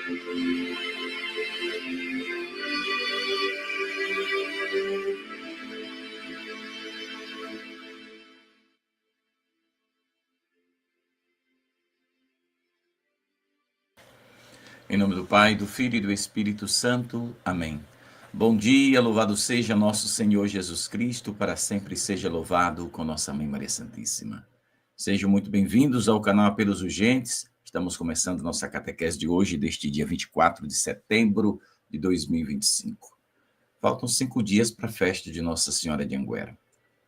Em nome do Pai, do Filho e do Espírito Santo. Amém. Bom dia, louvado seja nosso Senhor Jesus Cristo, para sempre seja louvado com nossa Mãe Maria Santíssima. Sejam muito bem-vindos ao canal Apelos Urgentes. Estamos começando nossa catequese de hoje, deste dia 24 de setembro de 2025. Faltam 5 dias para a festa de Nossa Senhora de Anguera.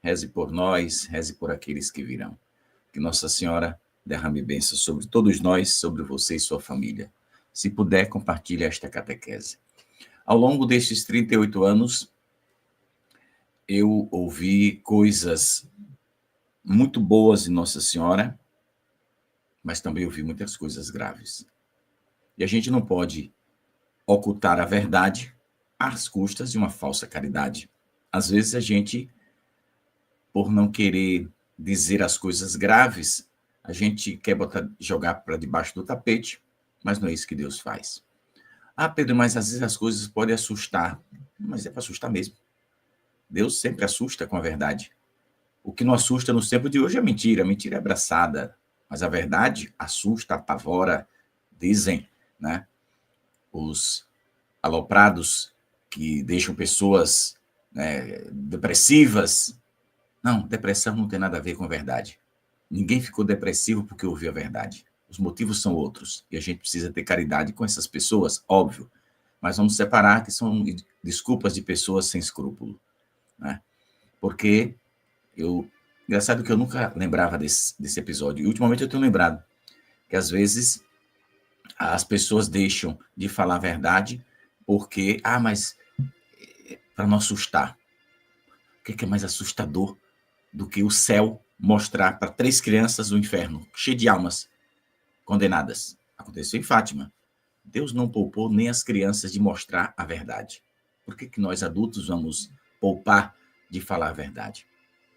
Reze por nós, reze por aqueles que virão. Que Nossa Senhora derrame bênçãos sobre todos nós, sobre você e sua família. Se puder, compartilhe esta catequese. Ao longo destes 38 anos, eu ouvi coisas muito boas de Nossa Senhora, mas também ouvi muitas coisas graves. E a gente não pode ocultar a verdade às custas de uma falsa caridade. Às vezes a gente, por não querer dizer as coisas graves, a gente quer jogar para debaixo do tapete, mas não é isso que Deus faz. Ah, Pedro, mas às vezes as coisas podem assustar. Mas é para assustar mesmo. Deus sempre assusta com a verdade. O que não assusta no tempo de hoje é mentira. A mentira é abraçada. Mas a verdade assusta, apavora, dizem, né? Os aloprados que deixam pessoas, né, depressivas. Não, depressão não tem nada a ver com a verdade. Ninguém ficou depressivo porque ouviu a verdade. Os motivos são outros. E a gente precisa ter caridade com essas pessoas, óbvio. Mas vamos separar que são desculpas de pessoas sem escrúpulo. Né? Porque engraçado que eu nunca lembrava desse episódio. E ultimamente eu tenho lembrado que às vezes as pessoas deixam de falar a verdade porque, mas para não assustar. O que é mais assustador do que o céu mostrar para 3 crianças o inferno, cheio de almas condenadas? Aconteceu em Fátima. Deus não poupou nem as crianças de mostrar a verdade. Por que nós adultos vamos poupar de falar a verdade?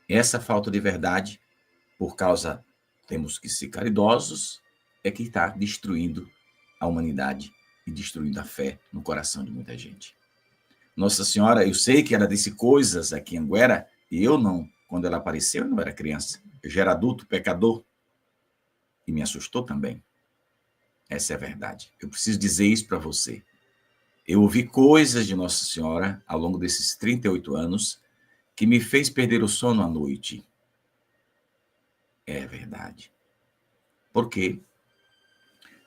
Essa falta de verdade, por causa temos que ser caridosos, é que está destruindo a humanidade e destruindo a fé no coração de muita gente. Nossa Senhora, eu sei que ela disse coisas aqui em Anguera, e eu não. Quando ela apareceu, eu não era criança. Eu já era adulto, pecador, e me assustou também. Essa é a verdade. Eu preciso dizer isso para você. Eu ouvi coisas de Nossa Senhora ao longo desses 38 anos que me fez perder o sono à noite. É verdade. Por quê?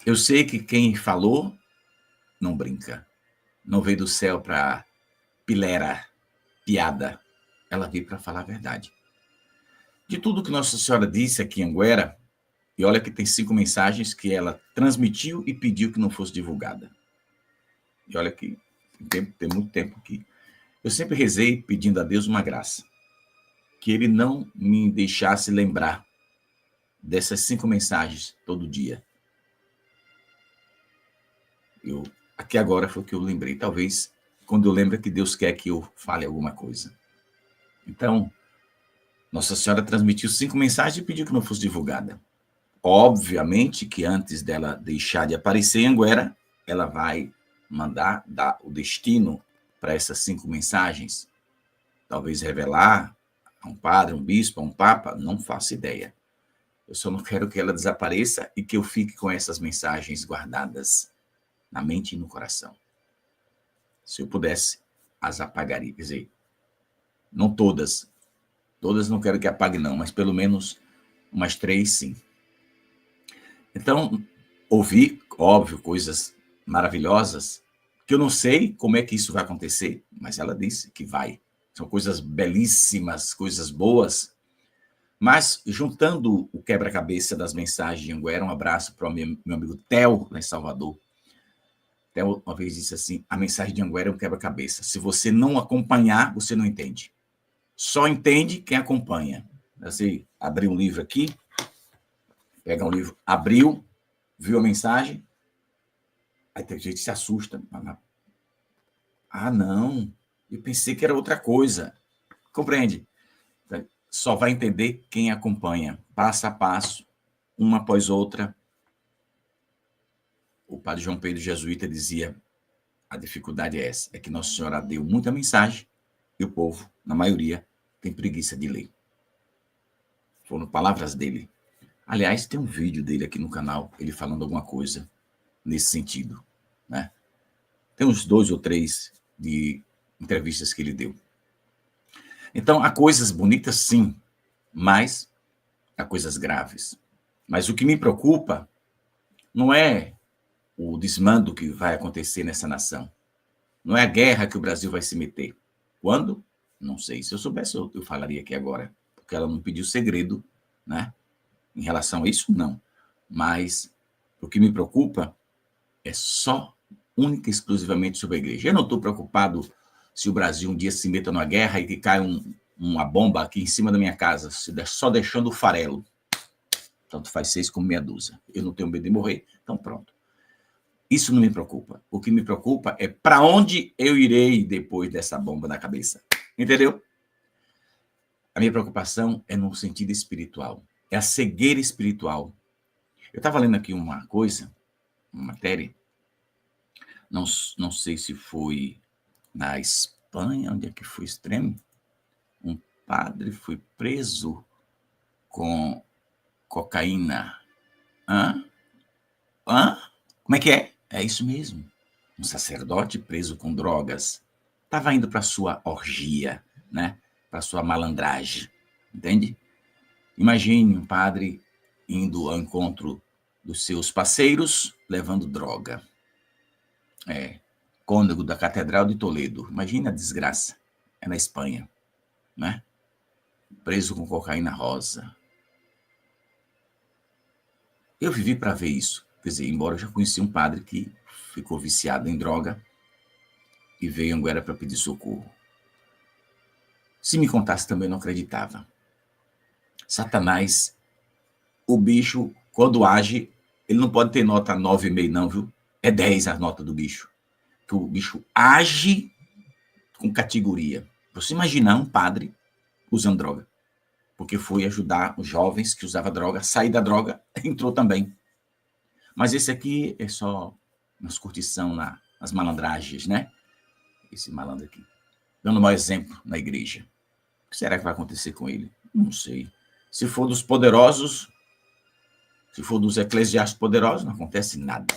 Eu sei que quem falou não brinca. Não veio do céu para pilera, piada. Ela veio para falar a verdade. De tudo que Nossa Senhora disse aqui em Anguera, e olha que tem 5 mensagens que ela transmitiu e pediu que não fosse divulgada. E olha que tem muito tempo que eu sempre rezei pedindo a Deus uma graça, que Ele não me deixasse lembrar dessas 5 mensagens todo dia. Aqui agora foi o que eu lembrei. Talvez quando eu lembro que Deus quer que eu fale alguma coisa. Então, Nossa Senhora transmitiu 5 mensagens e pediu que não fosse divulgada. Obviamente que antes dela deixar de aparecer em Anguera, ela vai mandar dar o destino para essas 5 mensagens. Talvez revelar a um padre, um bispo, a um papa, não faço ideia. Eu só não quero que ela desapareça e que eu fique com essas mensagens guardadas na mente e no coração. Se eu pudesse, as apagaria. Quer dizer, não todas. Todas não quero que apague, não, mas pelo menos umas 3, sim. Então, ouvi, óbvio, coisas maravilhosas, que eu não sei como é que isso vai acontecer, mas ela disse que vai. São coisas belíssimas, coisas boas. Mas, juntando o quebra-cabeça das mensagens de Anguera, um abraço para o meu amigo Theo, lá em Salvador. Theo uma vez disse assim, a mensagem de Anguera é um quebra-cabeça. Se você não acompanhar, você não entende. Só entende quem acompanha. Você abrir um livro aqui, pega um livro, abriu, viu a mensagem, aí tem gente que se assusta. Ah, não, eu pensei que era outra coisa. Compreende? Só vai entender quem acompanha, passo a passo, uma após outra. o padre João Pedro Jesuíta dizia, a dificuldade é essa, é que Nossa Senhora deu muita mensagem e o povo, na maioria, tem preguiça de ler. Foram palavras dele. Aliás, tem um vídeo dele aqui no canal, ele falando alguma coisa nesse sentido, né? Tem uns 2 ou 3 de entrevistas que ele deu. Então, há coisas bonitas, sim, mas há coisas graves. Mas o que me preocupa não é o desmando que vai acontecer nessa nação. Não é a guerra que o Brasil vai se meter. Quando? Não sei. Se eu soubesse, eu falaria aqui agora, porque ela não pediu segredo, né? Em relação a isso, não. Mas o que me preocupa é só, única e exclusivamente sobre a igreja. Eu não estou preocupado se o Brasil um dia se meta numa guerra e que cai uma bomba aqui em cima da minha casa, só deixando o farelo. Tanto faz 6 como meia dúzia. Eu não tenho medo de morrer, então pronto. Isso não me preocupa. O que me preocupa é para onde eu irei depois dessa bomba na cabeça. Entendeu? A minha preocupação é no sentido espiritual. É a cegueira espiritual. Eu estava lendo aqui uma coisa, uma matéria, não sei se foi na Espanha, onde é que foi extremo. Um padre foi preso com cocaína. Hã? Como é que é? É isso mesmo. Um sacerdote preso com drogas. Estava indo para sua orgia, né? Para sua malandragem. Entende? Imagine um padre indo ao encontro dos seus parceiros, levando droga. Cônego da Catedral de Toledo. Imagina a desgraça. É na Espanha, né? Preso com cocaína rosa. Eu vivi para ver isso. Quer dizer, embora eu já conheci um padre que ficou viciado em droga e veio em Anguera para pedir socorro. Se me contasse, também não acreditava. Satanás, o bicho, quando age, ele não pode ter nota 9,5 não, viu? É 10 a nota do bicho. Que o bicho age com categoria. Você imaginar um padre usando droga, porque foi ajudar os jovens que usavam droga, sair da droga, entrou também. Mas esse aqui é só nas curtição, nas malandragens, né? Esse malandro aqui. Dando um mau exemplo na igreja. O que será que vai acontecer com ele? Não sei. Se for dos poderosos, se for dos eclesiásticos poderosos, não acontece nada.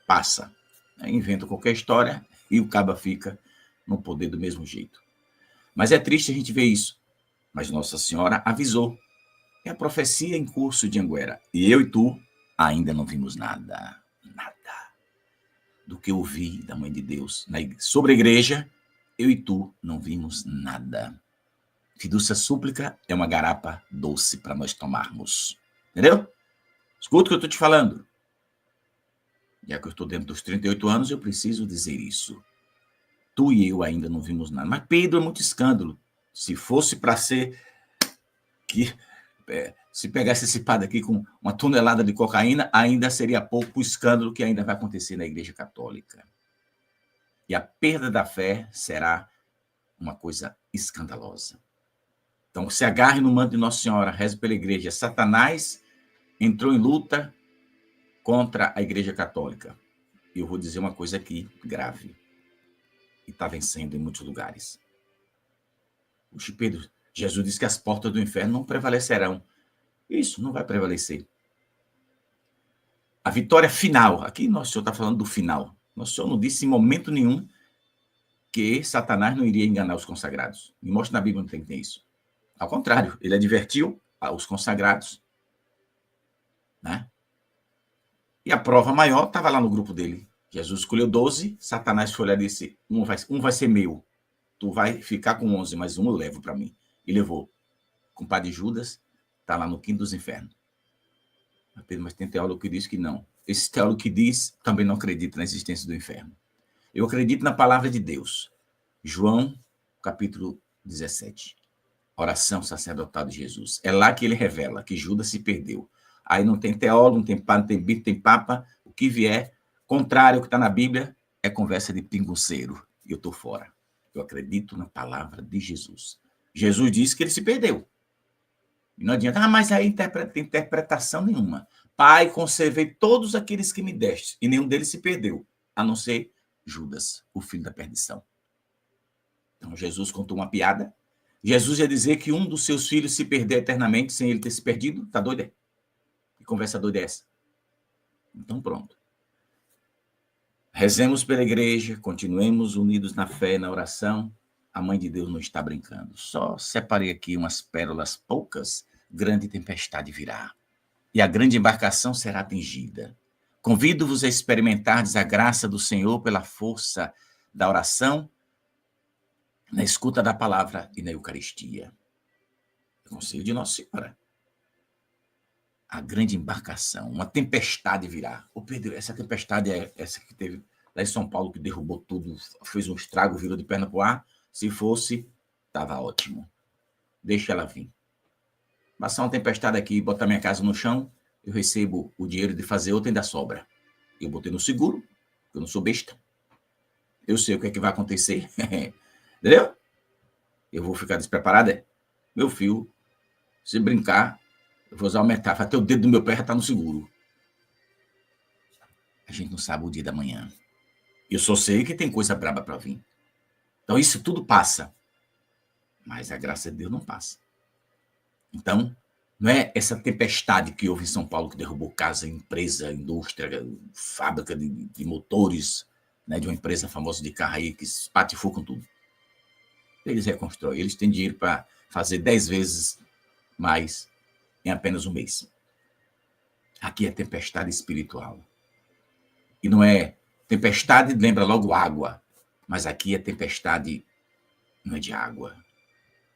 Passa. Inventa qualquer história e o caba fica no poder do mesmo jeito. Mas é triste a gente ver isso. Mas Nossa Senhora avisou. É a profecia em curso de Anguera. E eu e tu ainda não vimos nada. Nada. Do que eu ouvi da Mãe de Deus sobre a igreja, eu e tu não vimos nada. Fidúcia súplica é uma garapa doce para nós tomarmos. Entendeu? Escuta o que eu estou te falando. Já que eu estou dentro dos 38 anos, eu preciso dizer isso. Tu e eu ainda não vimos nada. Mas Pedro é muito escândalo. Se fosse para ser que se pegasse esse padre aqui com uma tonelada de cocaína, ainda seria pouco o escândalo que ainda vai acontecer na Igreja Católica. E a perda da fé será uma coisa escandalosa. Então, se agarre no manto de Nossa Senhora, reze pela igreja. Satanás entrou em luta contra a Igreja Católica. E eu vou dizer uma coisa aqui grave. E está vencendo em muitos lugares. O Pedro, Jesus disse que as portas do inferno não prevalecerão. Isso não vai prevalecer. A vitória final, aqui Nosso Senhor está falando do final. Nosso Senhor não disse em momento nenhum que Satanás não iria enganar os consagrados. Me mostra na Bíblia onde tem isso. Ao contrário, ele advertiu os consagrados, né? E a prova maior estava lá no grupo dele. Jesus escolheu 12, Satanás foi lá e disse, um vai ser meu. Tu vai ficar com 11, mas um eu levo para mim. E levou. Com o padre Judas, está lá no quinto dos infernos. Mas tem teólogo que diz que não. Esse teólogo que diz também não acredita na existência do inferno. Eu acredito na palavra de Deus. João, capítulo 17. Oração sacerdotal de Jesus. É lá que ele revela que Judas se perdeu. Aí não tem teólogo, não tem padre, não tem bispo, tem papa. O que vier, contrário ao que está na Bíblia, é conversa de pinguceiro. E eu estou fora. Eu acredito na palavra de Jesus. Jesus disse que ele se perdeu. E não adianta, mas aí interpretação nenhuma. Pai, conservei todos aqueles que me deste, e nenhum deles se perdeu, a não ser Judas, o filho da perdição. Então, Jesus contou uma piada. Jesus ia dizer que um dos seus filhos se perdeu eternamente sem ele ter se perdido. Tá doido, é? Que conversa doida é essa? Então, pronto. Rezemos pela igreja, continuemos unidos na fé e na oração. A Mãe de Deus não está brincando. Só separei aqui umas pérolas poucas. Grande tempestade virá, e a grande embarcação será atingida. Convido-vos a experimentardes a graça do Senhor pela força da oração, na escuta da palavra e na Eucaristia. Conselho de Nossa Senhora. A grande embarcação, uma tempestade virá. Ô Pedro, essa tempestade é essa que teve lá em São Paulo, que derrubou tudo, fez um estrago, virou de perna para o ar? Se fosse, estava ótimo. Deixa ela vir. Passar uma tempestade aqui e botar minha casa no chão, eu recebo o dinheiro de fazer outra e ainda sobra. Eu botei no seguro, eu não sou besta. Eu sei o que é que vai acontecer. Entendeu? Eu vou ficar despreparado, é? Meu filho, se brincar, eu vou usar uma metáfora, até o dedo do meu pé já está no seguro. A gente não sabe o dia da manhã. Eu só sei que tem coisa braba para vir. Então isso tudo passa. Mas a graça de Deus não passa. Então, não é essa tempestade que houve em São Paulo que derrubou casa, empresa, indústria, fábrica de motores, né, de uma empresa famosa de carro aí que espatifou com tudo. Eles reconstroem, eles têm dinheiro para fazer 10 vezes mais em apenas um mês. Aqui é tempestade espiritual. E não é tempestade, lembra logo água, mas aqui é tempestade, não é de água,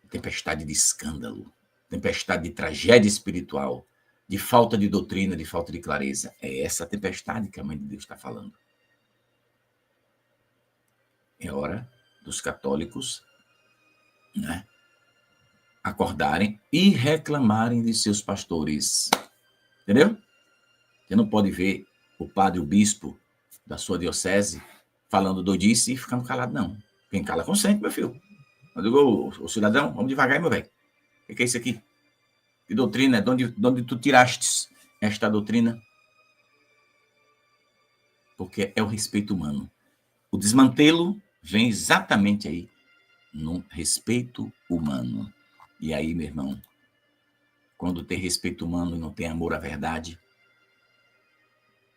é tempestade de escândalo, tempestade de tragédia espiritual, de falta de doutrina, de falta de clareza. É essa tempestade que a Mãe de Deus está falando. É hora dos católicos, né, acordarem e reclamarem de seus pastores. Entendeu? Você não pode ver o padre, o bispo da sua diocese falando doidice e ficando calado, não. Quem cala consente, meu filho. Eu digo, o cidadão, vamos devagar, meu velho. O que é isso aqui? Que doutrina? De onde tu tiraste esta doutrina? Porque é o respeito humano. O desmantelo vem exatamente aí, no respeito humano. E aí, meu irmão, quando tem respeito humano e não tem amor à verdade,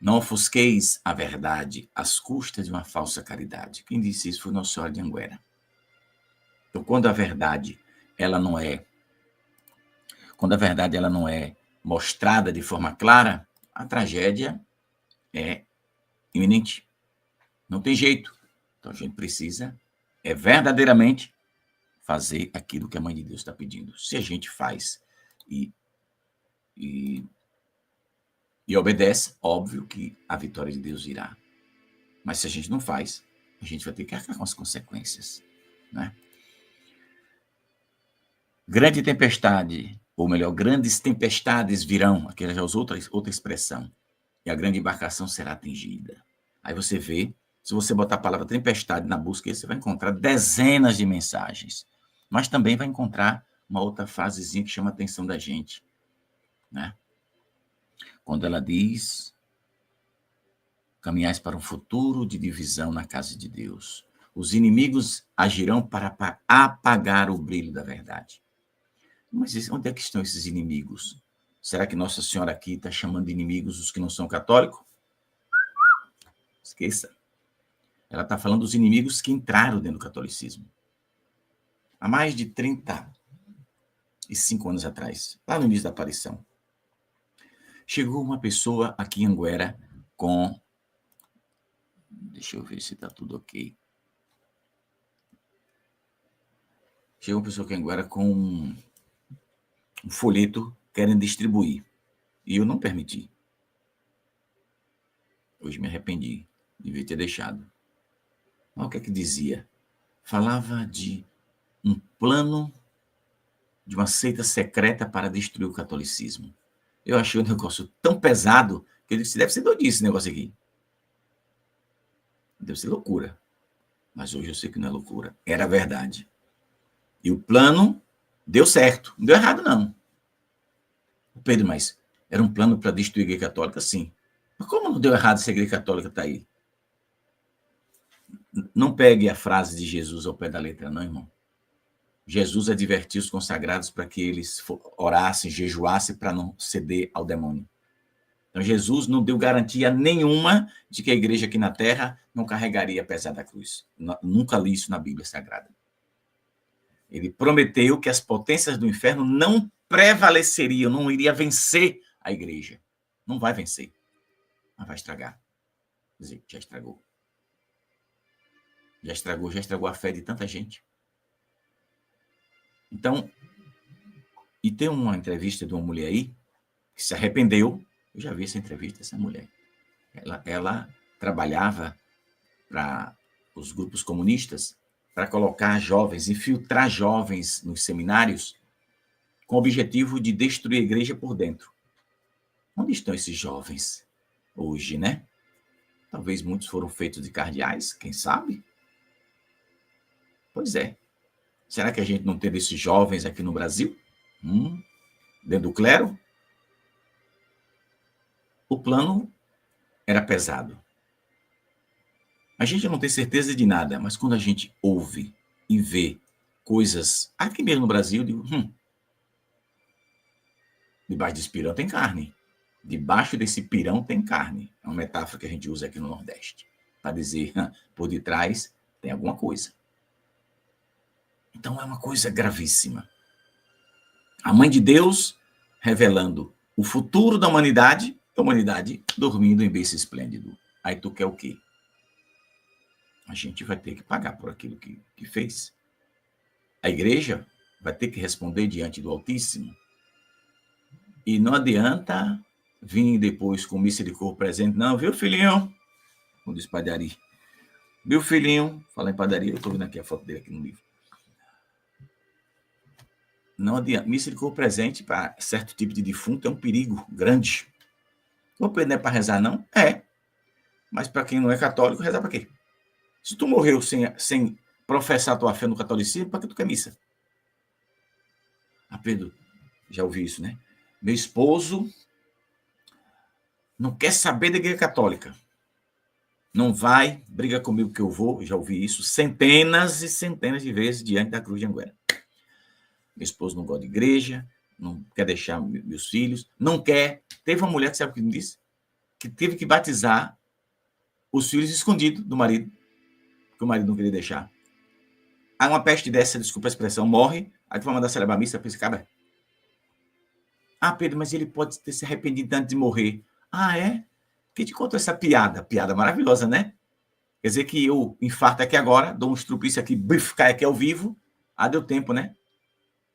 não ofusqueis a verdade às custas de uma falsa caridade. Quem disse isso foi Nossa Senhora de Anguera. Então, quando a verdade ela não é mostrada de forma clara, a tragédia é iminente. Não tem jeito. Então, a gente precisa verdadeiramente fazer aquilo que a Mãe de Deus está pedindo. Se a gente faz e obedece, óbvio que a vitória de Deus virá. Mas se a gente não faz, a gente vai ter que arcar com as consequências, né? Grande tempestade, ou melhor, grandes tempestades virão, aqui já usou outra expressão, e a grande embarcação será atingida. Aí você vê, se você botar a palavra tempestade na busca, você vai encontrar dezenas de mensagens, mas também vai encontrar uma outra frasezinha que chama a atenção da gente, né? Quando ela diz: caminhais para um futuro de divisão na casa de Deus. Os inimigos agirão para apagar o brilho da verdade. Mas onde é que estão esses inimigos? Será que Nossa Senhora aqui está chamando de inimigos os que não são católicos? Esqueça. Ela está falando dos inimigos que entraram dentro do catolicismo. Há mais de 35 anos atrás, lá no início da aparição, chegou uma pessoa aqui em Anguera com... Deixa eu ver se está tudo ok. Chegou uma pessoa aqui em Anguera com um folheto querendo distribuir. E eu não permiti. Hoje me arrependi. Devia ter deixado. Mas o que é que dizia? Falava de um plano de uma seita secreta para destruir o catolicismo. Eu achei o negócio tão pesado que eu disse, deve ser doidice esse negócio aqui. Deve ser loucura. Mas hoje eu sei que não é loucura. Era verdade. E o plano deu certo. Não deu errado, não. Pedro, mas Era um plano para destruir a Igreja Católica? Sim. Mas como não deu errado se a Igreja Católica está aí? Não pegue a frase de Jesus ao pé da letra, não, irmão. Jesus advertiu os consagrados para que eles orassem, jejuassem para não ceder ao demônio. Então, Jesus não deu garantia nenhuma de que a igreja aqui na Terra não carregaria a pesada cruz. Nunca li isso na Bíblia Sagrada. Ele prometeu que as potências do inferno não prevaleceriam, não iria vencer a igreja. Não vai vencer, mas vai estragar. Quer dizer, já estragou. Já estragou a fé de tanta gente. Então, e tem uma entrevista de uma mulher aí que se arrependeu. Eu já vi essa entrevista, essa mulher. Ela trabalhava para os grupos comunistas para colocar jovens, infiltrar jovens nos seminários com o objetivo de destruir a igreja por dentro. Onde estão esses jovens hoje, né? Talvez muitos foram feitos de cardeais, quem sabe? Pois é. Será que a gente não teve esses jovens aqui no Brasil? Dentro do clero? O plano era pesado. A gente não tem certeza de nada, mas quando a gente ouve e vê coisas aqui mesmo no Brasil, eu digo, debaixo desse pirão tem carne. Debaixo desse pirão tem carne. É uma metáfora que a gente usa aqui no Nordeste, para dizer, por detrás tem alguma coisa. Então é uma coisa gravíssima. A mãe de Deus revelando o futuro da humanidade, a humanidade dormindo em berço esplêndido. Aí tu quer o quê? A gente vai ter que pagar por aquilo que fez. A igreja vai ter que responder diante do Altíssimo. E não adianta vir depois com misericórdia presente. Não, viu, filhinho? Como diz padaria. Viu, filhinho? Falar em padaria, eu estou vendo aqui a foto dele aqui no livro. Não adianta. Misericórdia presente para certo tipo de defunto é um perigo grande. Não é para rezar, não? É. Mas para quem não é católico, rezar para quê? Se tu morreu sem professar tua fé no catolicismo, para que tu quer missa? Pedro, já ouvi isso, né? Meu esposo não quer saber da igreja católica. Não vai, briga comigo que eu vou. Já ouvi isso centenas e centenas de vezes diante da cruz de Anguera. Meu esposo não gosta de igreja, não quer deixar meus filhos, não quer. Teve uma mulher que sabe o que me disse? Que teve que batizar os filhos escondidos do marido, porque o marido não queria deixar. Aí uma peste dessa, desculpa a expressão, morre, aí tu vai mandar celebrar a missa para esse cabra. Pedro, mas ele pode ter se arrependido antes de morrer. É? Quem te contou essa piada? Piada maravilhosa, né? Quer dizer que eu infarto aqui agora, dou um estrupício aqui, cai aqui ao vivo. Deu tempo, né?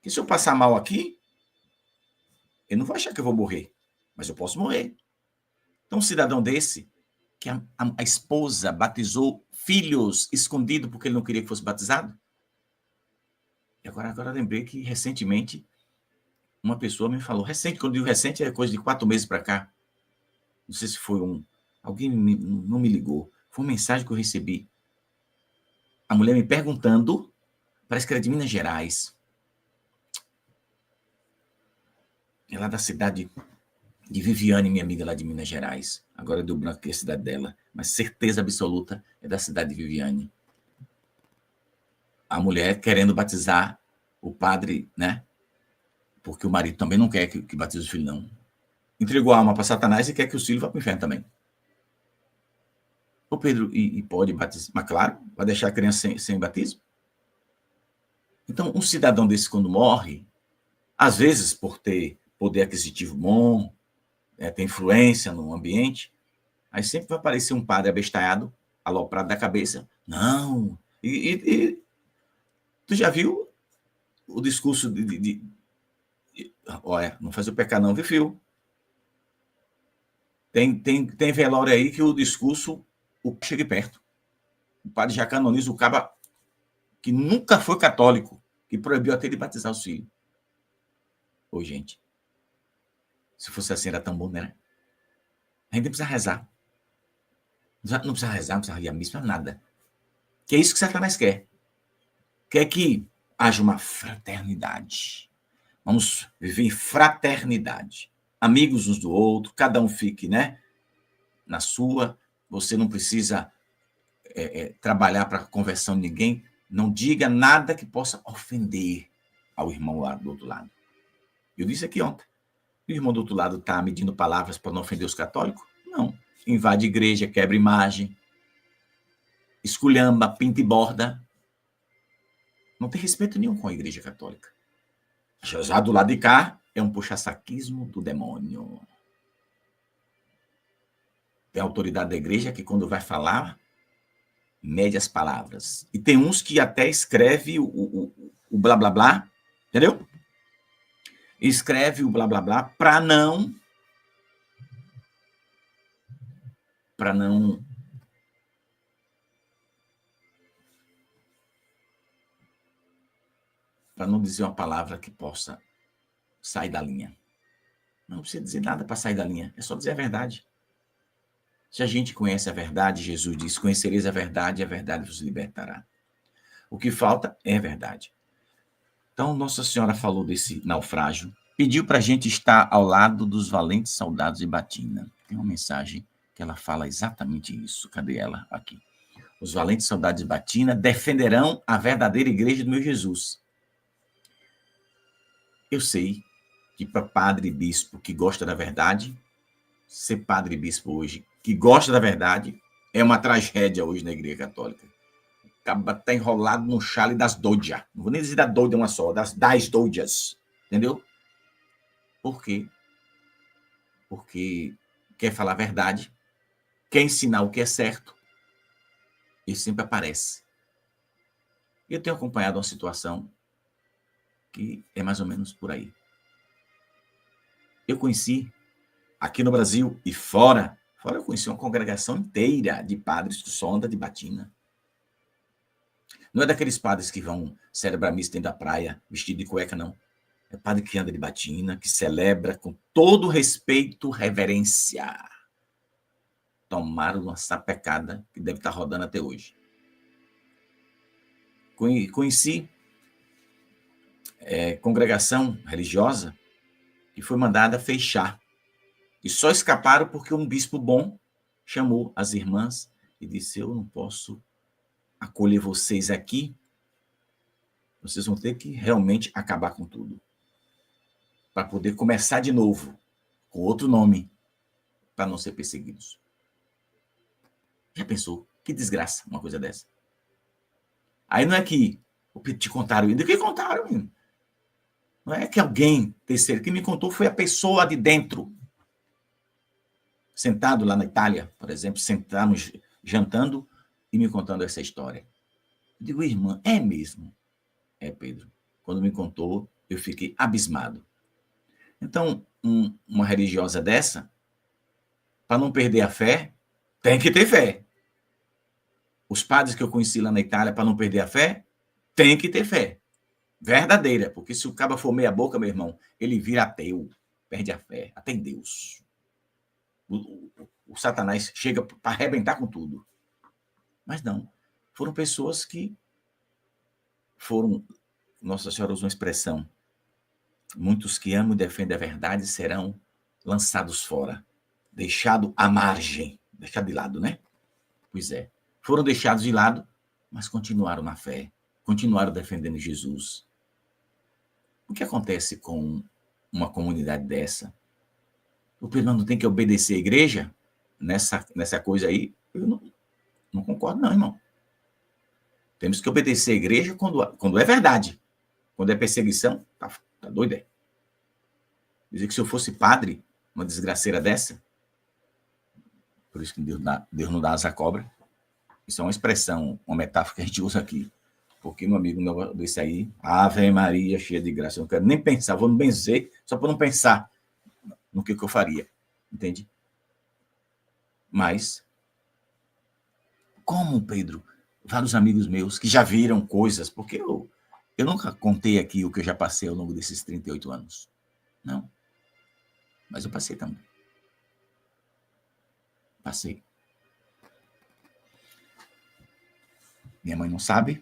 Que se eu passar mal aqui, eu não vou achar que eu vou morrer, mas eu posso morrer. Então, um cidadão desse, que a esposa batizou filhos escondido porque ele não queria que fosse batizado. E agora eu lembrei que recentemente uma pessoa me falou, quando eu digo recente, é coisa de 4 meses para cá. Não sei se foi alguém não me ligou. Foi uma mensagem que eu recebi. A mulher me perguntando, parece que era de Minas Gerais. É lá da cidade de Viviane, minha amiga lá de Minas Gerais. Agora deu branco que é a cidade dela, mas certeza absoluta é da cidade de Viviane. A mulher querendo batizar o padre, né? Porque o marido também não quer que batize o filho, não. Entregou a alma para Satanás e quer que o filho vá para o inferno também. Ô Pedro, e pode batizar? Mas claro, vai deixar a criança sem batismo? Então, um cidadão desse, quando morre, às vezes por ter poder aquisitivo bom, ter influência no ambiente, aí sempre vai aparecer um padre abestalhado, aloprado da cabeça. Não. E tu já viu o discurso olha, não faz o pecado não, viu, filho? Tem velório aí que o discurso chega perto. O padre já canoniza o caba que nunca foi católico, que proibiu até de batizar os filhos. Ô, gente, se fosse assim era tão bom, né? A gente não precisa rezar. Não precisa rezar, não precisa ir à missa, nada. Que é isso que Satanás quer. Quer que haja uma fraternidade. Vamos viver em fraternidade. amigos uns do outro, cada um fique, né, na sua. Você não precisa trabalhar para a conversão de ninguém. Não diga nada que possa ofender ao irmão lá do outro lado. Eu disse aqui ontem. O irmão do outro lado está medindo palavras para não ofender os católicos? Não. Invade igreja, quebra imagem, esculhamba, pinta e borda. Não tem respeito nenhum com a igreja católica. Já do lado de cá, é um puxa-saquismo do demônio. Tem a autoridade da igreja que, quando vai falar, mede as palavras. E tem uns que até escreve o blá blá blá, entendeu? Escreve o blá blá blá para não dizer uma palavra que possa sair da linha. Não precisa dizer nada para sair da linha, é só dizer a verdade. Se a gente conhece a verdade, Jesus diz, conhecereis a verdade vos libertará. O que falta é a verdade. Então, Nossa Senhora falou desse naufrágio, pediu para a gente estar ao lado dos valentes soldados de Batina. Tem uma mensagem que ela fala exatamente isso. Cadê ela? Aqui. Os valentes soldados de Batina defenderão a verdadeira igreja do meu Jesus. Eu sei que para padre e bispo que gosta da verdade, ser padre e bispo hoje que gosta da verdade é uma tragédia hoje na igreja católica. Acaba tá enrolado no chale das doidas. Não vou nem dizer da doida uma só, das doidas. Entendeu? Por quê? Porque quer falar a verdade, quer ensinar o que é certo, e sempre aparece. Eu tenho acompanhado uma situação que é mais ou menos por aí. Eu conheci, aqui no Brasil e fora eu conheci uma congregação inteira de padres do Sonda de Batina. Não é daqueles padres que vão celebrar missa dentro da praia, vestido de cueca, não. É padre que anda de batina, que celebra com todo respeito, reverência. Tomaram uma sapecada que deve estar rodando até hoje. Conheci congregação religiosa que foi mandada fechar. E só escaparam porque um bispo bom chamou as irmãs e disse, eu não posso acolher vocês aqui, vocês vão ter que realmente acabar com tudo. Para poder começar de novo, com outro nome, para não ser perseguidos. Já pensou? Que desgraça uma coisa dessa. Aí não é que te contaram, do que contaram, menino? Não é que alguém terceiro, que me contou foi a pessoa de dentro. Sentado lá na Itália, por exemplo, sentamos jantando e me contando essa história. Eu digo, irmã, é mesmo? É, Pedro. Quando me contou, eu fiquei abismado. Então, uma religiosa dessa, para não perder a fé, tem que ter fé. Os padres que eu conheci lá na Itália, para não perder a fé, tem que ter fé. Verdadeira, porque se o cabo for meia boca, meu irmão, ele vira ateu, perde a fé, até em Deus. O Satanás chega para arrebentar com tudo. Mas não, foram pessoas que foram, Nossa Senhora usou uma expressão, muitos que amam e defendem a verdade serão lançados fora, deixados à margem, deixados de lado, né? Pois é, foram deixados de lado, mas continuaram na fé, continuaram defendendo Jesus. O que acontece com uma comunidade dessa? O Pedro não tem que obedecer à igreja nessa coisa aí? Eu não concordo não, irmão. Temos que obedecer à igreja quando é verdade. Quando é perseguição, tá doido, é? Dizer que se eu fosse padre, uma desgraceira dessa, por isso que Deus não dá asa à cobra. Isso é uma expressão, uma metáfora que a gente usa aqui. Porque, meu amigo, desse aí, Ave Maria, cheia de graça. Eu não quero nem pensar, vou não benzer, só para não pensar no que eu faria. Entende? Mas, como, Pedro? Vários amigos meus que já viram coisas, porque eu nunca contei aqui o que eu já passei ao longo desses 38 anos. Não. Mas eu passei também. Passei. Minha mãe não sabe.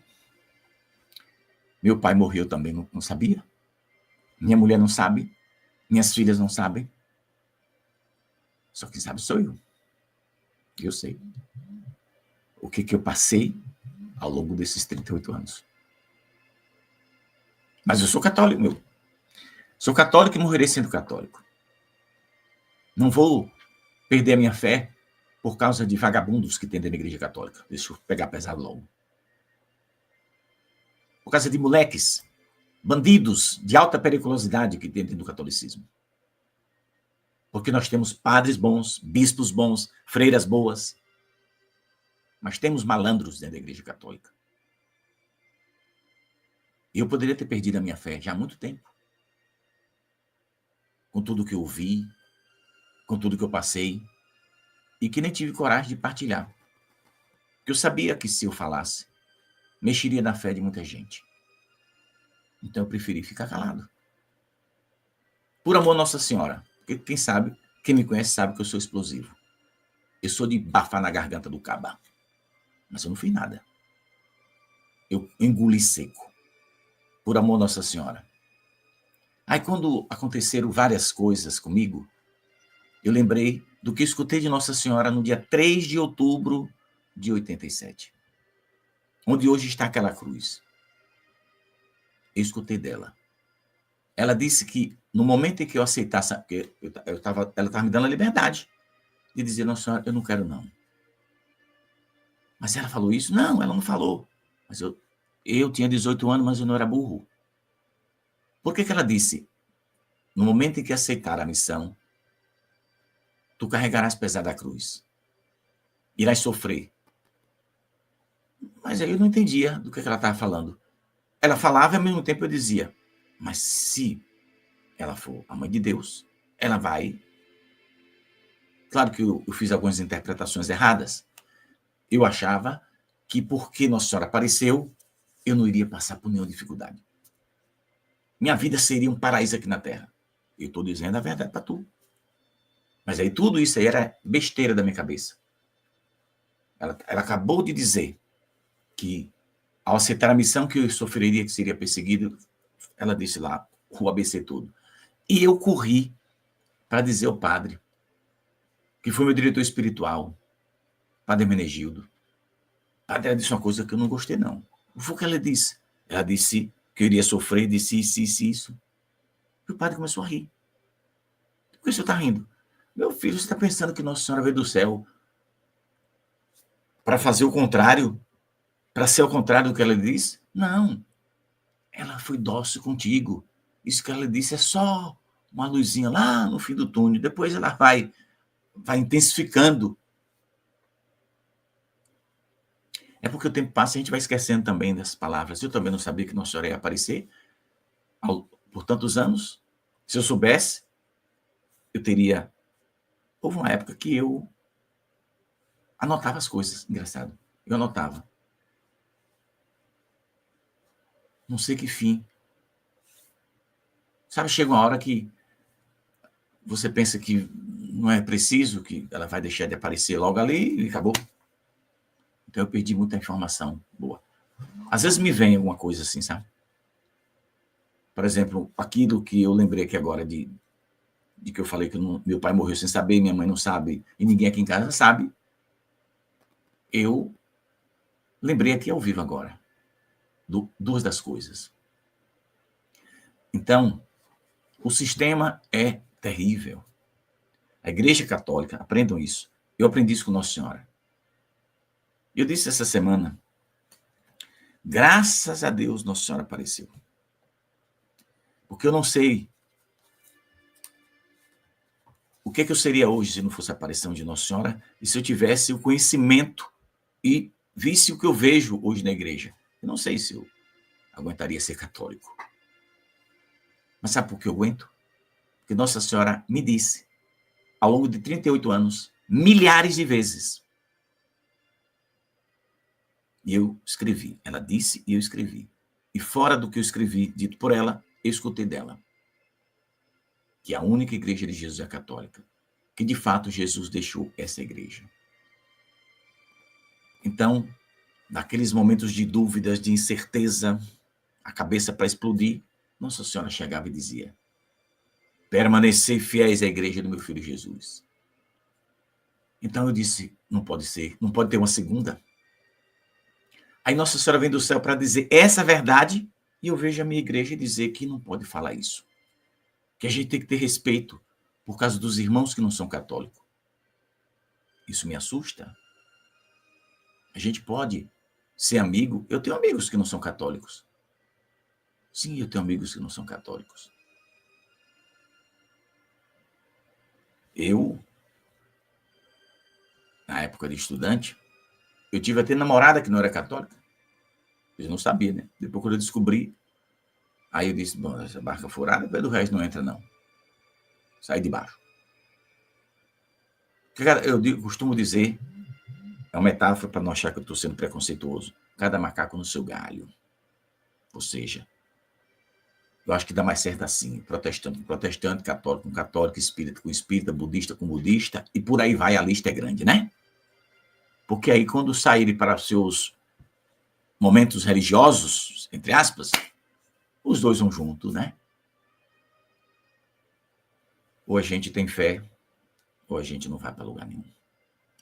Meu pai morreu também, não sabia. Minha mulher não sabe. Minhas filhas não sabem. Só quem sabe sou eu. Eu sei. O que eu passei ao longo desses 38 anos. Mas eu sou católico, meu. Sou católico e morrerei sendo católico. Não vou perder a minha fé por causa de vagabundos que tem dentro da igreja católica. Deixa eu pegar pesado logo. Por causa de moleques, bandidos de alta periculosidade que tem dentro do catolicismo. Porque nós temos padres bons, bispos bons, freiras boas, mas temos malandros dentro da igreja católica. E eu poderia ter perdido a minha fé já há muito tempo. Com tudo que eu vi, com tudo que eu passei, e que nem tive coragem de partilhar. Porque eu sabia que se eu falasse, mexeria na fé de muita gente. Então eu preferi ficar calado. Por amor a Nossa Senhora. Porque quem me conhece sabe que eu sou explosivo. Eu sou de bafar na garganta do caba. Mas eu não fiz nada. Eu engoli seco. Por amor a Nossa Senhora. Aí quando aconteceram várias coisas comigo, eu lembrei do que escutei de Nossa Senhora no dia 3 de outubro de 87. Onde hoje está aquela cruz. Eu escutei dela. Ela disse que no momento em que eu aceitasse, porque ela estava me dando a liberdade de dizer, Nossa Senhora, eu não quero não. Mas ela falou isso? Não, ela não falou. Mas eu tinha 18 anos, mas eu não era burro. Por que ela disse? No momento em que aceitar a missão, tu carregarás pesada a cruz. Irás sofrer. Mas aí eu não entendia do que ela estava falando. Ela falava e ao mesmo tempo eu dizia, mas se ela for a mãe de Deus, ela vai... Claro que eu fiz algumas interpretações erradas. Eu achava que porque Nossa Senhora apareceu, eu não iria passar por nenhuma dificuldade. Minha vida seria um paraíso aqui na Terra. Eu estou dizendo a verdade para tu. Mas aí tudo isso aí era besteira da minha cabeça. Ela acabou de dizer que, ao aceitar a missão que eu sofreria, que seria perseguido, ela disse lá, o ABC todo. E eu corri para dizer ao padre, que foi meu diretor espiritual, Padre Hermenegildo. Padre, ela disse uma coisa que eu não gostei, não. O que foi que ela disse? Ela disse que eu iria sofrer, disse isso. E o padre começou a rir. Por que o senhor está rindo? Meu filho, você está pensando que Nossa Senhora veio do céu para fazer o contrário? Para ser o contrário do que ela disse? Não. Ela foi dócil contigo. Isso que ela disse é só uma luzinha lá no fim do túnel. Depois ela vai intensificando. É porque o tempo passa e a gente vai esquecendo também dessas palavras. Eu também não sabia que Nossa Senhora ia aparecer por tantos anos. Se eu soubesse, eu teria... Houve uma época que eu anotava as coisas. Engraçado. Eu anotava. Não sei que fim. Sabe, chega uma hora que você pensa que não é preciso, que ela vai deixar de aparecer logo ali e acabou. Então eu perdi muita informação boa. Às vezes me vem alguma coisa assim, sabe? Por exemplo, aquilo que eu lembrei aqui agora de que eu falei que meu pai morreu sem saber, minha mãe não sabe, e ninguém aqui em casa sabe. Eu lembrei aqui ao vivo agora. Duas das coisas. Então, o sistema é terrível. A Igreja Católica, aprendam isso. Eu aprendi isso com Nossa Senhora. Eu disse essa semana, graças a Deus Nossa Senhora apareceu. Porque eu não sei o que eu seria hoje se não fosse a aparição de Nossa Senhora e se eu tivesse o conhecimento e visse o que eu vejo hoje na igreja. Eu não sei se eu aguentaria ser católico. Mas sabe por que eu aguento? Porque Nossa Senhora me disse, ao longo de 38 anos, milhares de vezes. E eu escrevi. Ela disse e eu escrevi. E fora do que eu escrevi, dito por ela, eu escutei dela. Que a única igreja de Jesus é a católica. Que, de fato, Jesus deixou essa igreja. Então, naqueles momentos de dúvidas, de incerteza, a cabeça para explodir, Nossa Senhora chegava e dizia, permanecei fiéis à igreja do meu filho Jesus. Então eu disse, não pode ser, não pode ter uma segunda. Aí Nossa Senhora vem do céu para dizer essa verdade, e eu vejo a minha igreja dizer que não pode falar isso. Que a gente tem que ter respeito por causa dos irmãos que não são católicos. Isso me assusta. A gente pode ser amigo. Eu tenho amigos que não são católicos. Sim, eu tenho amigos que não são católicos. Eu, na época de estudante, eu tive até namorada que não era católica. Eu não sabia, né? Depois, quando eu descobri, aí eu disse, bom, essa barca furada, o pé do resto não entra, não. Sai de baixo. Eu costumo dizer, é uma metáfora para não achar que eu estou sendo preconceituoso. Cada macaco no seu galho. Ou seja, eu acho que dá mais certo assim, protestante com protestante, católico com católico, espírita com espírita, budista com budista, e por aí vai, a lista é grande, né? Porque aí, quando saírem para seus momentos religiosos, entre aspas, os dois vão junto, né? Ou a gente tem fé, ou a gente não vai para lugar nenhum.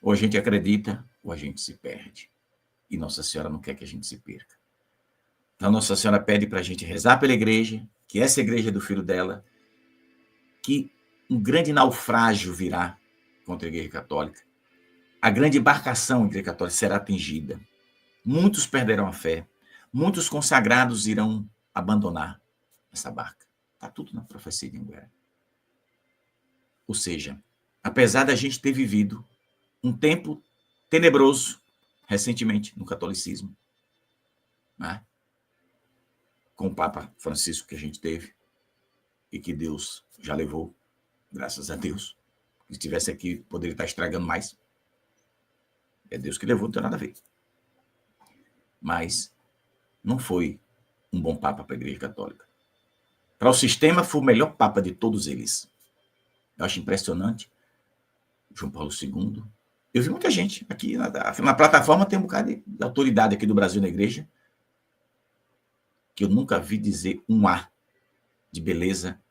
Ou a gente acredita, ou a gente se perde. E Nossa Senhora não quer que a gente se perca. Então, Nossa Senhora pede para a gente rezar pela igreja, que essa igreja é do filho dela, que um grande naufrágio virá contra a Igreja Católica. A grande embarcação da Igreja Católica será atingida. Muitos perderão a fé. Muitos consagrados irão abandonar essa barca. Está tudo na profecia de Anguera. Ou seja, apesar da gente ter vivido um tempo tenebroso recentemente no catolicismo, né? Com o Papa Francisco que a gente teve e que Deus já levou, graças a Deus. Se estivesse aqui, poderia estar estragando mais. É Deus que levou, não tem nada a ver. Mas não foi um bom Papa para a Igreja Católica. Para o sistema, foi o melhor Papa de todos eles. Eu acho impressionante. João Paulo II. Eu vi muita gente aqui na plataforma, tem um bocado de autoridade aqui do Brasil na igreja, que eu nunca vi dizer um A de beleza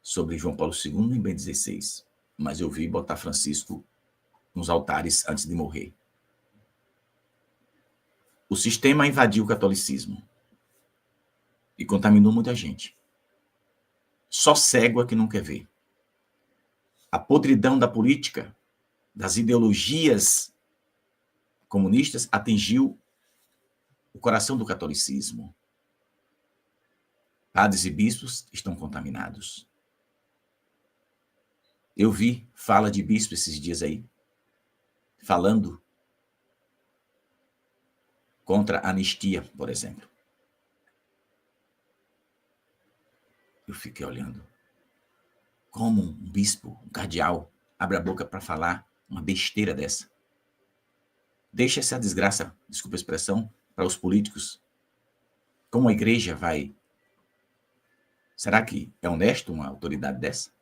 sobre João Paulo II nem Bento XVI. Mas eu vi botar Francisco nos altares antes de morrer. O sistema invadiu o catolicismo e contaminou muita gente. Só cego é que não quer ver. A podridão da política, das ideologias comunistas, atingiu o coração do catolicismo. Padres e bispos estão contaminados. Eu vi fala de bispo esses dias aí, falando contra a anistia, por exemplo. Eu fiquei olhando. Como um bispo, um cardeal, abre a boca para falar uma besteira dessa? Deixa essa desgraça, desculpa a expressão, para os políticos. Como a igreja vai... Será que é honesto uma autoridade dessa?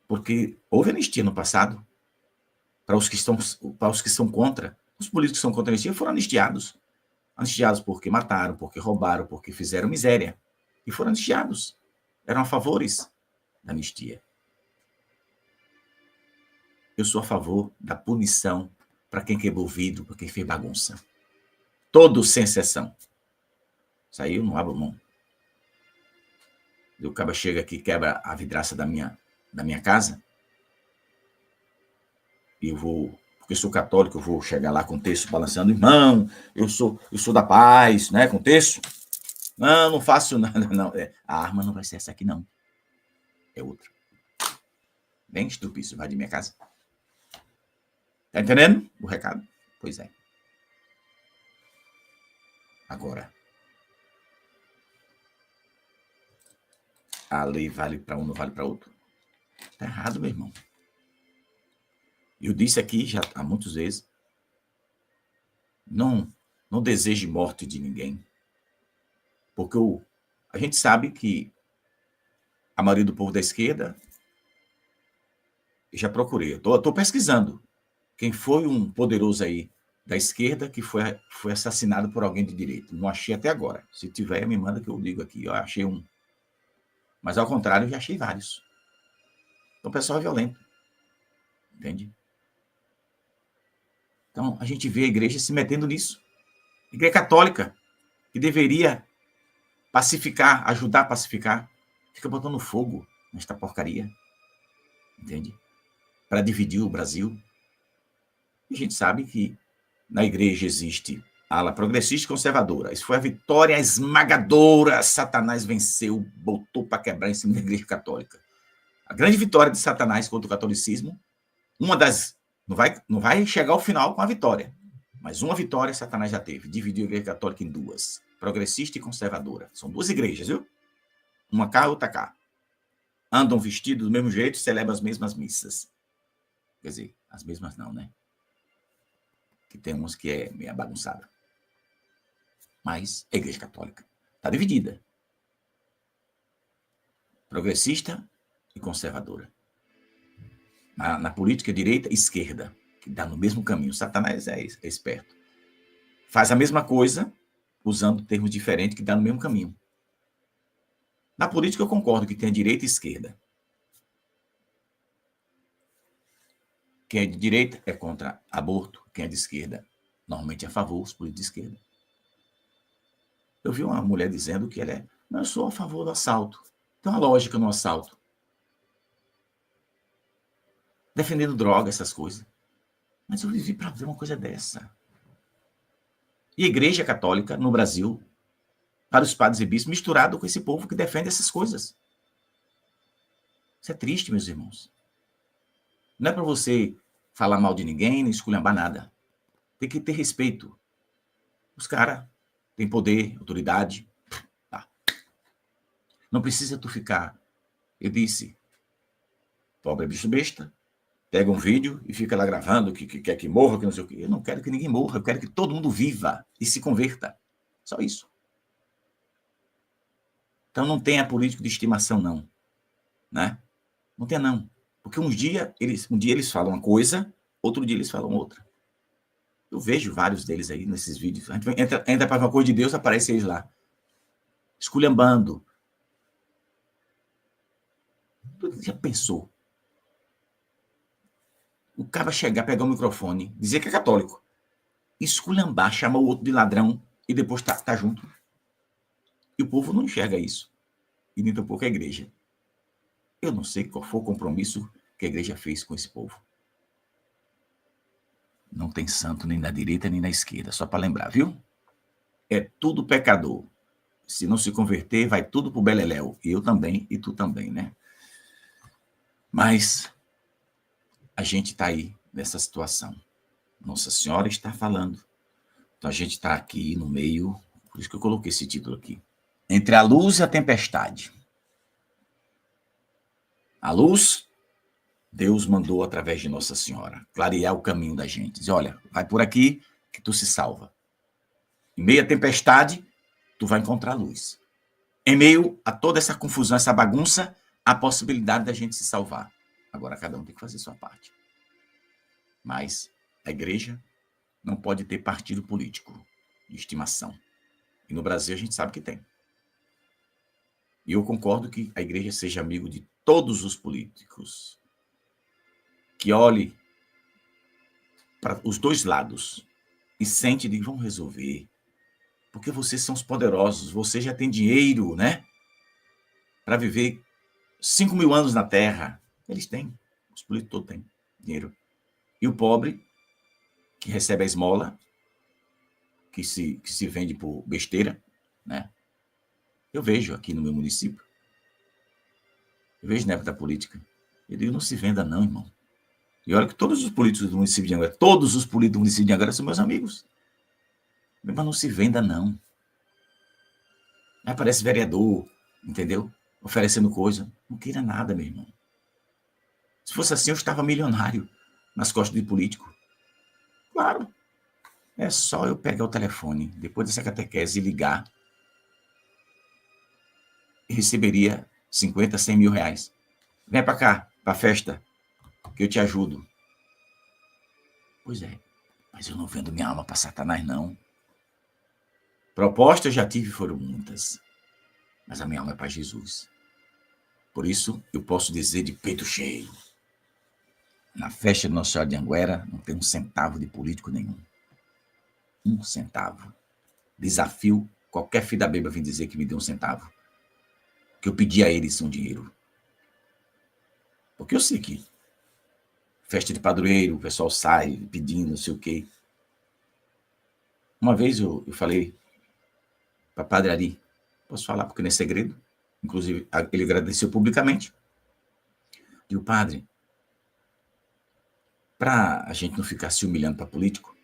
Porque houve anistia no passado. Para os que são contra, os políticos que são contra a anistia foram anistiados. Anistiados porque mataram, porque roubaram, porque fizeram miséria. E foram anistiados. Eram a favores da anistia. Eu sou a favor da punição para quem quebrou o vidro, para quem fez bagunça. Todos sem exceção. Isso aí eu não abro mão. O cara chega aqui e quebra a vidraça da minha casa. E eu vou, porque eu sou católico, eu vou chegar lá com o texto balançando. Irmão, eu sou da paz, né? Com o texto. Não faço nada, não. A arma não vai ser essa aqui, não. É outra. Bem estupício, vai de minha casa. Tá entendendo o recado? Pois é. Agora, a lei vale para um, não vale para outro? Tá errado, meu irmão. Eu disse aqui já há muitas vezes, não deseje morte de ninguém. Porque a gente sabe que a maioria do povo da esquerda, eu já procurei, eu tô pesquisando quem foi um poderoso aí da esquerda que foi assassinado por alguém de direita. Não achei até agora. Se tiver, me manda que eu digo aqui. Eu achei um. Mas, ao contrário, eu já achei vários. Então, o pessoal é violento. Entende? Então, a gente vê a igreja se metendo nisso. A igreja católica, que deveria pacificar, ajudar a pacificar, fica botando fogo nesta porcaria. Entende? Para dividir o Brasil. E a gente sabe que na igreja existe a ala progressista e conservadora. Isso foi a vitória esmagadora. Satanás venceu, botou para quebrar em cima da igreja católica. A grande vitória de Satanás contra o catolicismo, uma das... Não vai chegar ao final com a vitória, mas uma vitória Satanás já teve. Dividiu a igreja católica em duas, progressista e conservadora. São duas igrejas, viu? Uma cá, outra cá. Andam vestidos do mesmo jeito, celebram as mesmas missas. Quer dizer, as mesmas não, né? Que tem umas que é meio bagunçada. Mas a igreja católica está dividida. Progressista e conservadora. Na política, direita e esquerda, que dá no mesmo caminho. Satanás é esperto. Faz a mesma coisa, usando termos diferentes, que dá no mesmo caminho. Na política, eu concordo que tem a direita e a esquerda. Quem é de direita é contra aborto, quem é de esquerda normalmente é a favor, os políticos de esquerda. Eu vi uma mulher dizendo que ela eu sou a favor do assalto. Tem uma lógica no assalto. Defendendo droga, essas coisas. Mas eu vivi para ver uma coisa dessa. E a igreja católica no Brasil, para os padres e bispos, misturado com esse povo que defende essas coisas. Isso é triste, meus irmãos. Não é para você falar mal de ninguém, nem esculhambar nada. Tem que ter respeito. Os caras têm poder, autoridade. Tá. Não precisa tu ficar. Eu disse, pobre bicho besta, pega um vídeo e fica lá gravando que quer que morra, que não sei o quê. Eu não quero que ninguém morra, eu quero que todo mundo viva e se converta. Só isso. Então não tenha político de estimação, não. Né? Não tenha, não. Porque um dia eles falam uma coisa, outro dia eles falam outra. Eu vejo vários deles aí nesses vídeos. A gente entra para uma coisa de Deus, aparece eles lá. Esculhambando. Tu já pensou? O cara chegar, pegar o microfone, dizer que é católico, esculhambar, chamar o outro de ladrão e depois tá junto. E o povo não enxerga isso. E nem tampouco a igreja. Eu não sei qual foi o compromisso que a igreja fez com esse povo. Não tem santo nem na direita nem na esquerda, só para lembrar, viu? É tudo pecador. Se não se converter, vai tudo pro beleléu. E eu também, e tu também, né? Mas a gente está aí nessa situação. Nossa Senhora está falando. Então a gente está aqui no meio, por isso que eu coloquei esse título aqui. Entre a luz e a tempestade. A luz, Deus mandou através de Nossa Senhora clarear o caminho da gente. Diz, olha, vai por aqui que tu se salva. Em meio à tempestade, tu vai encontrar luz. Em meio a toda essa confusão, essa bagunça, a possibilidade da gente se salvar. Agora cada um tem que fazer sua parte. Mas a igreja não pode ter partido político de estimação. E no Brasil a gente sabe que tem. E eu concordo que a igreja seja amigo de todos os políticos. Que olhe para os dois lados e sente de vão resolver. Porque vocês são os poderosos, vocês já têm dinheiro, né? Para viver 5.000 anos na Terra. Eles têm, os políticos todos têm dinheiro. E o pobre, que recebe a esmola, que se vende por besteira, né? Eu vejo aqui no meu município. Eu vejo na época da política. Eu digo, não se venda não, irmão. E olha que todos os políticos do município de Anguera, todos os políticos do município de Anguera são meus amigos. Mas não se venda não. Aí aparece vereador, entendeu? Oferecendo coisa. Não queira nada, meu irmão. Se fosse assim, eu estava milionário nas costas de político. Claro. É só eu pegar o telefone, depois dessa catequese, e ligar. E receberia 50, 100 mil reais. Vem para cá, para a festa, que eu te ajudo. Pois é, mas eu não vendo minha alma para Satanás, não. Propostas já tive, foram muitas. Mas a minha alma é para Jesus. Por isso, eu posso dizer de peito cheio. Na festa de Nossa Senhora de Anguera, não tem um centavo de político nenhum. Um centavo. Desafio qualquer filho da beba vir dizer que me deu um centavo. Que eu pedi a eles um dinheiro. Porque eu sei que festa de padroeiro, o pessoal sai pedindo não sei o quê. Uma vez eu falei para Padre Ari, posso falar porque não é segredo, inclusive ele agradeceu publicamente. E o padre, para a gente não ficar se humilhando para político,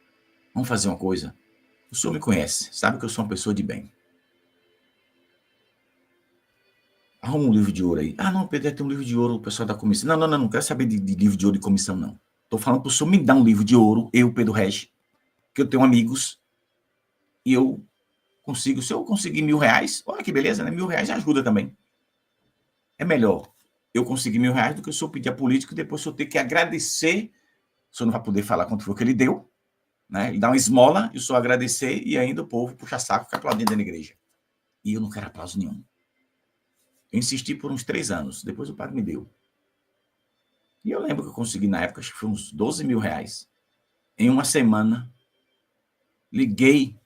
vamos fazer uma coisa. O senhor me conhece, sabe que eu sou uma pessoa de bem. Arruma um livro de ouro aí. Ah, não, Pedro, tem um livro de ouro, o pessoal da comissão. Não quero saber de livro de ouro de comissão, não. Estou falando para o senhor me dar um livro de ouro, eu, Pedro Regis, que eu tenho amigos, e eu consigo, se eu conseguir R$1.000, olha que beleza, né? R$1.000 ajuda também. É melhor eu conseguir R$1.000 do que o senhor pedir a político e depois o senhor ter que agradecer. O senhor não vai poder falar quanto foi que ele deu, né? Ele dá uma esmola e o senhor agradecer e ainda o povo puxa saco e fica aplaudindo na igreja. E eu não quero aplauso nenhum. Eu insisti por uns 3 anos, depois o padre me deu. E eu lembro que eu consegui na época, acho que foi uns R$12.000. Em uma semana, liguei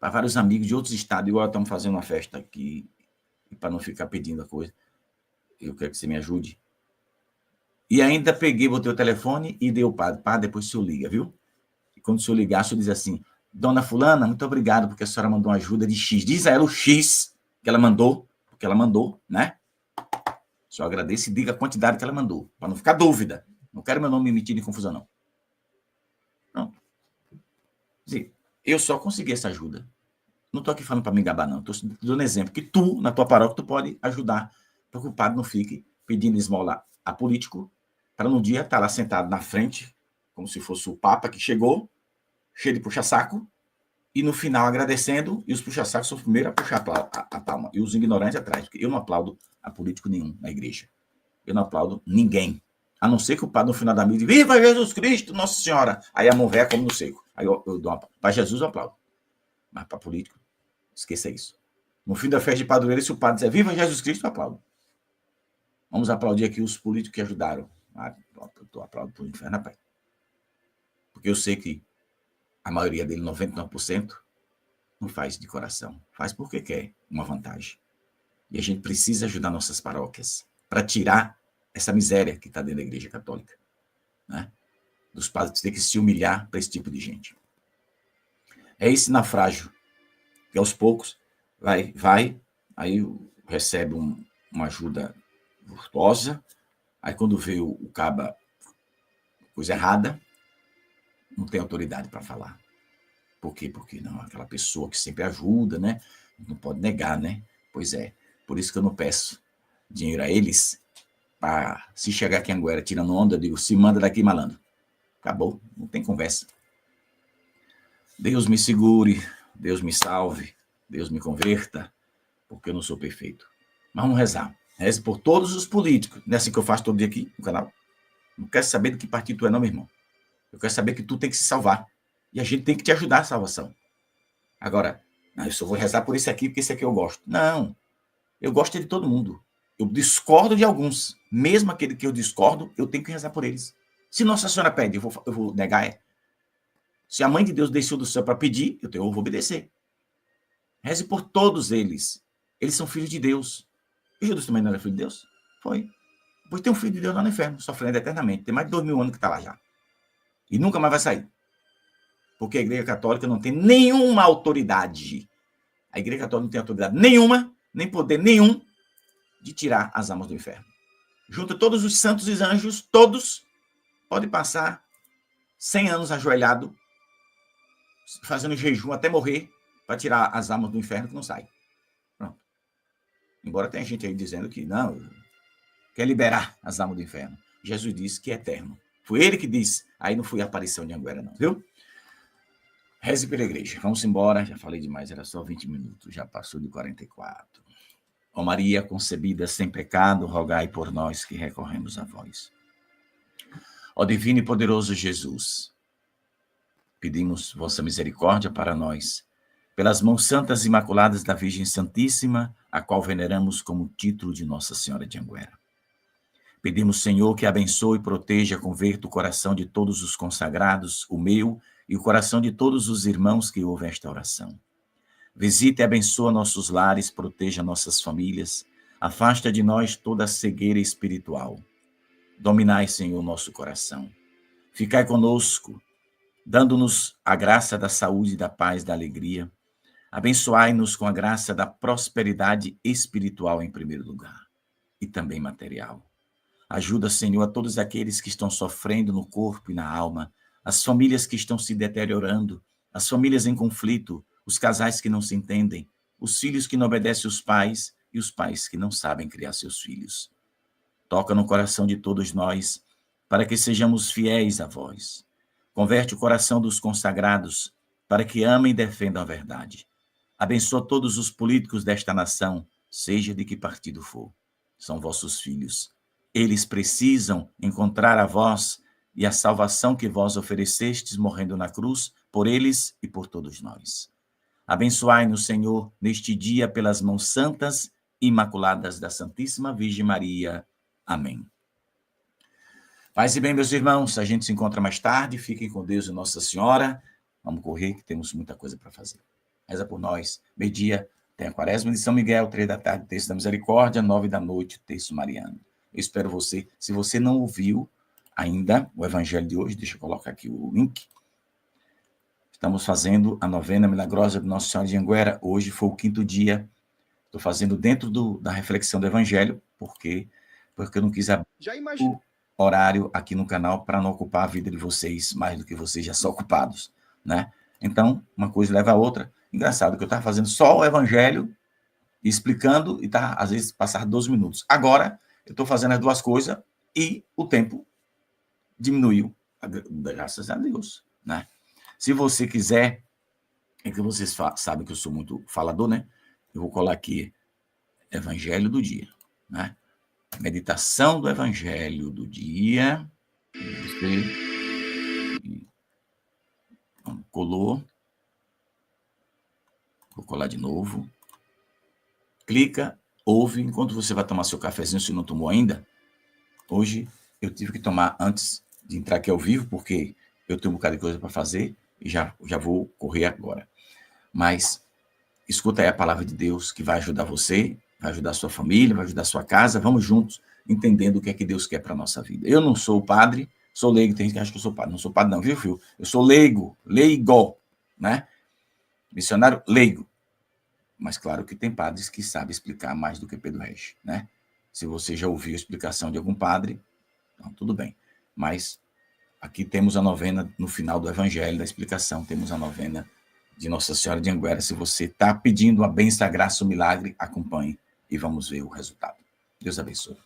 para vários amigos de outros estados, igual estamos fazendo uma festa aqui, e para não ficar pedindo a coisa, eu quero que você me ajude. E ainda peguei, botei o telefone e dei o padre. Padre, depois o senhor liga, viu? E quando o senhor ligar, o senhor diz assim, dona fulana, muito obrigado, porque a senhora mandou uma ajuda de X. Diz a ela o X que ela mandou, porque ela mandou, né? O senhor agradece e diga a quantidade que ela mandou, para não ficar dúvida. Não quero meu nome metido em confusão, não. Pronto. Eu só consegui essa ajuda. Não estou aqui falando para me gabar, não. Estou dando exemplo que tu, na tua paróquia, tu pode ajudar para que o padre não fique pedindo esmola a político, para no dia estar lá sentado na frente, como se fosse o Papa que chegou, cheio de puxa-saco, e no final agradecendo, e os puxa-sacos são os primeiros a puxar a palma, e os ignorantes atrás, porque eu não aplaudo a político nenhum na igreja. Eu não aplaudo ninguém. A não ser que o padre no final da missa diga, viva Jesus Cristo, Nossa Senhora! Aí a mão véia como no seco. Aí eu dou uma... Para Jesus eu aplaudo. Mas para político, esqueça isso. No fim da festa de padroeiro, se o padre dizer viva Jesus Cristo, eu aplaudo. Vamos aplaudir aqui os políticos que ajudaram. Eu aplaudo por inferno, pai. Porque eu sei que a maioria dele, 99%, não faz de coração. Faz porque quer uma vantagem. E a gente precisa ajudar nossas paróquias para tirar essa miséria que está dentro da Igreja Católica. Né? Dos padres ter que se humilhar para esse tipo de gente. É esse naufrágio que aos poucos vai, aí recebe uma ajuda virtuosa, aí quando vê o caba coisa errada, não tem autoridade para falar. Por quê? Porque não, aquela pessoa que sempre ajuda, né? Não pode negar, né? Pois é, por isso que eu não peço dinheiro a eles, para se chegar aqui em Anguera tirando onda, eu digo, se manda daqui, malandro. Acabou, não tem conversa. Deus me segure, Deus me salve, Deus me converta, porque eu não sou perfeito. Mas vamos rezar. Reze por todos os políticos. Não é assim que eu faço todo dia aqui no canal. Não quero saber do que partido tu é, não, meu irmão. Eu quero saber que tu tem que se salvar. E a gente tem que te ajudar a salvação. Agora, não, eu só vou rezar por esse aqui, porque esse aqui eu gosto. Não. Eu gosto de todo mundo. Eu discordo de alguns. Mesmo aquele que eu discordo, eu tenho que rezar por eles. Se Nossa Senhora pede, eu vou negar. Se a Mãe de Deus desceu do céu para pedir, eu vou obedecer. Reze por todos eles. Eles são filhos de Deus. E Judas também não era filho de Deus? Foi. Pois tem um filho de Deus lá no inferno, sofrendo eternamente. Tem mais de 2.000 anos que está lá já. E nunca mais vai sair. Porque a Igreja Católica não tem nenhuma autoridade. A Igreja Católica não tem autoridade nenhuma, nem poder nenhum, de tirar as almas do inferno. Junta todos os santos e anjos, todos, pode passar 100 anos ajoelhado, fazendo jejum até morrer, para tirar as almas do inferno que não sai. Pronto. Embora tenha gente aí dizendo que não, quer liberar as almas do inferno. Jesus disse que é eterno. Foi ele que disse. Aí não foi a aparição de Anguera, não, viu? Reze pela igreja. Vamos embora. Já falei demais, era só 20 minutos. Já passou de 44. Ó Maria, concebida sem pecado, rogai por nós que recorremos a vós. Ó divino e poderoso Jesus, pedimos vossa misericórdia para nós, pelas mãos santas e imaculadas da Virgem Santíssima, a qual veneramos como título de Nossa Senhora de Anguera. Pedimos, Senhor, que abençoe, proteja, converta o coração de todos os consagrados, o meu e o coração de todos os irmãos que ouvem esta oração. Visita e abençoa nossos lares, proteja nossas famílias, afasta de nós toda a cegueira espiritual. Dominai, Senhor, nosso coração. Ficai conosco, dando-nos a graça da saúde, da paz, da alegria. Abençoai-nos com a graça da prosperidade espiritual em primeiro lugar e também material. Ajuda, Senhor, a todos aqueles que estão sofrendo no corpo e na alma, as famílias que estão se deteriorando, as famílias em conflito, os casais que não se entendem, os filhos que não obedecem os pais e os pais que não sabem criar seus filhos. Toca no coração de todos nós, para que sejamos fiéis a vós. Converte o coração dos consagrados, para que amem e defendam a verdade. Abençoa todos os políticos desta nação, seja de que partido for. São vossos filhos. Eles precisam encontrar a vós e a salvação que vós oferecestes morrendo na cruz por eles e por todos nós. Abençoai-nos, Senhor, neste dia pelas mãos santas e imaculadas da Santíssima Virgem Maria. Amém. Paz e bem, meus irmãos, a gente se encontra mais tarde. Fiquem com Deus e Nossa Senhora. Vamos correr, que temos muita coisa para fazer. Reza por nós. Meio-dia tem a Quaresma de São Miguel, 3 da tarde, Terço da Misericórdia, 9 da noite, Terço Mariano. Eu espero você. Se você não ouviu ainda o Evangelho de hoje, deixa eu colocar aqui o link. Estamos fazendo a novena milagrosa de Nossa Senhora de Anguera. Hoje foi o 5º dia. Estou fazendo dentro da reflexão do Evangelho, porque eu não quis abrir o horário aqui no canal para não ocupar a vida de vocês mais do que vocês já são ocupados, né? Então, uma coisa leva a outra. Engraçado que eu estava fazendo só o Evangelho, explicando, e tá, às vezes passar 12 minutos. Agora, eu estou fazendo as duas coisas e o tempo diminuiu, graças a Deus, né? Se você quiser, é que vocês sabem que eu sou muito falador, né? Eu vou colar aqui Evangelho do dia, né? Meditação do Evangelho do dia. Colou. Vou colar de novo. Clica, ouve, enquanto você vai tomar seu cafezinho, se não tomou ainda. Hoje eu tive que tomar antes de entrar aqui ao vivo, porque eu tenho um bocado de coisa para fazer e já vou correr agora. Mas escuta aí a palavra de Deus que vai ajudar você, vai ajudar a sua família, vai ajudar a sua casa. Vamos juntos entendendo o que é que Deus quer para a nossa vida. Eu não sou padre, sou leigo. Tem gente que acha que eu sou padre. Não sou padre não, viu, filho? Eu sou leigo, né? Missionário leigo. Mas claro que tem padres que sabem explicar mais do que Pedro Reis, né? Se você já ouviu a explicação de algum padre, então tudo bem. Mas aqui temos a novena no final do Evangelho, da explicação, temos a novena de Nossa Senhora de Anguera. Se você está pedindo a bênção, a graça, o milagre, acompanhe e vamos ver o resultado. Deus abençoe.